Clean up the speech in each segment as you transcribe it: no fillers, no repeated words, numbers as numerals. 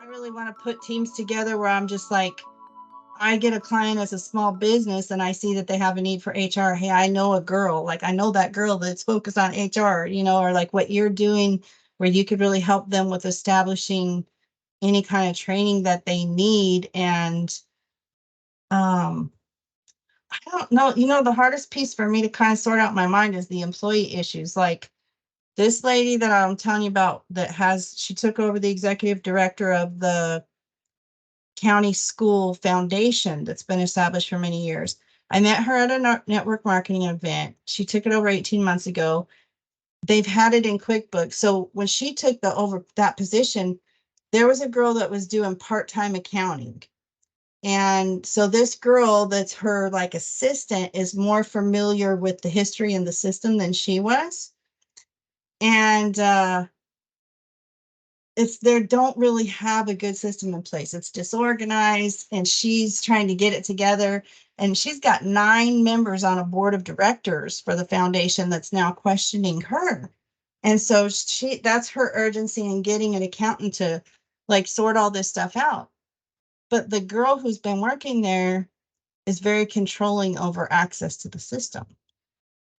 really want to put teams together where I'm just like, I get a client as a small business and I see that they have a need for HR. Hey, I know a girl, like I know that girl that's focused on HR, or like what you're doing where you could really help them with establishing any kind of training that they need. And um, I don't know, the hardest piece for me to kind of sort out in my mind is the employee issues. Like this lady that I'm telling you about she took over the executive director of the county school foundation that's been established for many years. I met her at a network marketing event. She took it over 18 months ago. They've had it in QuickBooks. So when she took the over that position, there was a girl that was doing part-time accounting. And so this girl that's her like assistant is more familiar with the history and the system than she was. And it's they don't really have a good system in place. It's disorganized and she's trying to get it together. And she's got 9 members on a board of directors for the foundation that's now questioning her. And so that's her urgency in getting an accountant to like sort all this stuff out. But the girl who's been working there is very controlling over access to the system.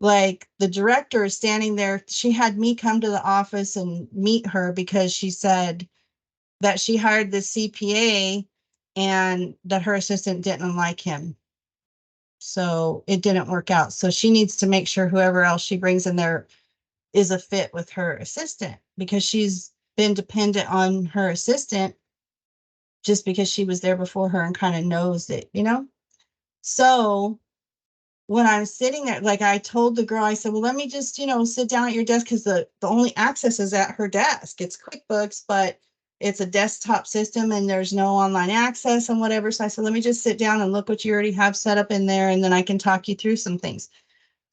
Like the director is standing there. She had me come to the office and meet her because she said that she hired the CPA and that her assistant didn't like him. So it didn't work out. So she needs to make sure whoever else she brings in there is a fit with her assistant because she's been dependent on her assistant just because she was there before her and kind of knows it. So when I'm sitting there, like I told the girl, I said, well, let me just, sit down at your desk because the only access is at her desk. It's QuickBooks, but it's a desktop system and there's no online access and whatever. So I said, let me just sit down and look what you already have set up in there and then I can talk you through some things.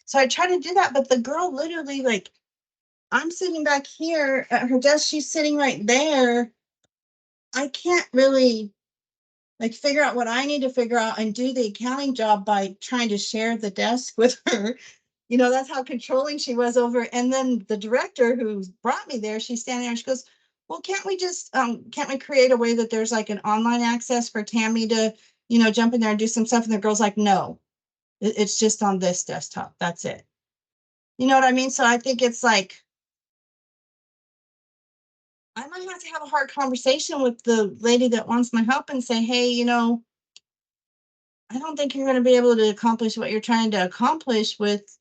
So I try to do that, but the girl literally like, I'm sitting back here at her desk. She's sitting right there. I can't really like figure out what I need to figure out and do the accounting job by trying to share the desk with her. That's how controlling she was over. And then the director who brought me there, she's standing there. She goes, well, can't we create a way that there's like an online access for Tammy to, jump in there and do some stuff? And the girl's like, no, it's just on this desktop. That's it. You know what I mean? So I think it's like, I might have to have a hard conversation with the lady that wants my help and say, hey, I don't think you're going to be able to accomplish what you're trying to accomplish with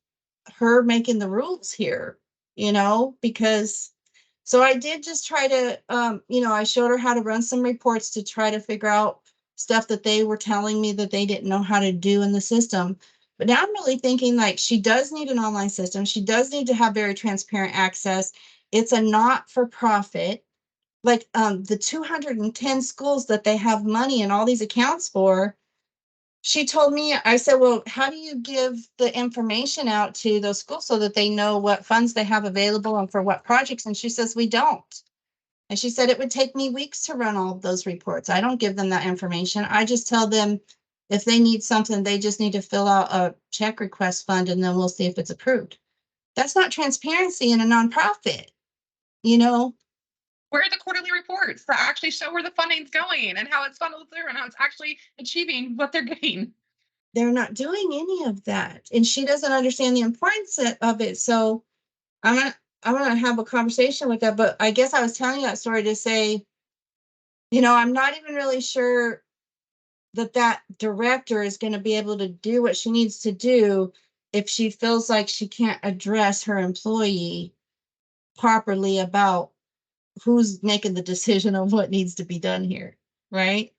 her making the rules here, because so I did just try to, I showed her how to run some reports to try to figure out stuff that they were telling me that they didn't know how to do in the system. But now I'm really thinking like she does need an online system. She does need to have very transparent access. It's a not for profit. Like the 210 schools that they have money in all these accounts for, she told me, I said, well, how do you give the information out to those schools so that they know what funds they have available and for what projects? And she says, we don't. And she said, it would take me weeks to run all of those reports. I don't give them that information. I just tell them if they need something, they just need to fill out a check request fund and then we'll see if it's approved. That's not transparency in a nonprofit, you know? Where are the quarterly reports that actually show where the funding's going and how it's funneled through and how it's actually achieving what they're getting? They're not doing any of that. And she doesn't understand the importance of it. So I'm gonna I'm gonna have a conversation with that. But I guess I was telling you that story to say, I'm not even really sure that director is going to be able to do what she needs to do if she feels like she can't address her employee properly about who's making the decision on what needs to be done here, right?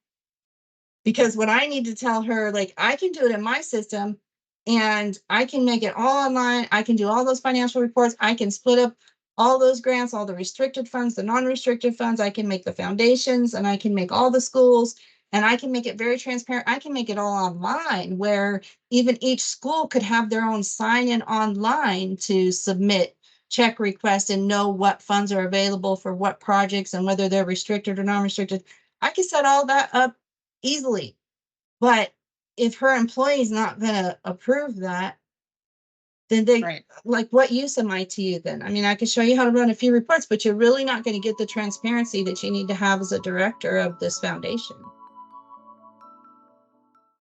Because what I need to tell her, like, I can do it in my system and I can make it all online. I can do all those financial reports. I can split up all those grants, all the restricted funds, the non-restricted funds. I can make the foundations and I can make all the schools and I can make it very transparent. I can make it all online where even each school could have their own sign in online to submit check requests and know what funds are available for what projects and whether they're restricted or non-restricted. I can set all that up easily. But if her employee is not going to approve that, then they, Right. like, what use am I to you then? I mean, I could show you how to run a few reports, but you're really not going to get the transparency that you need to have as a director of this foundation.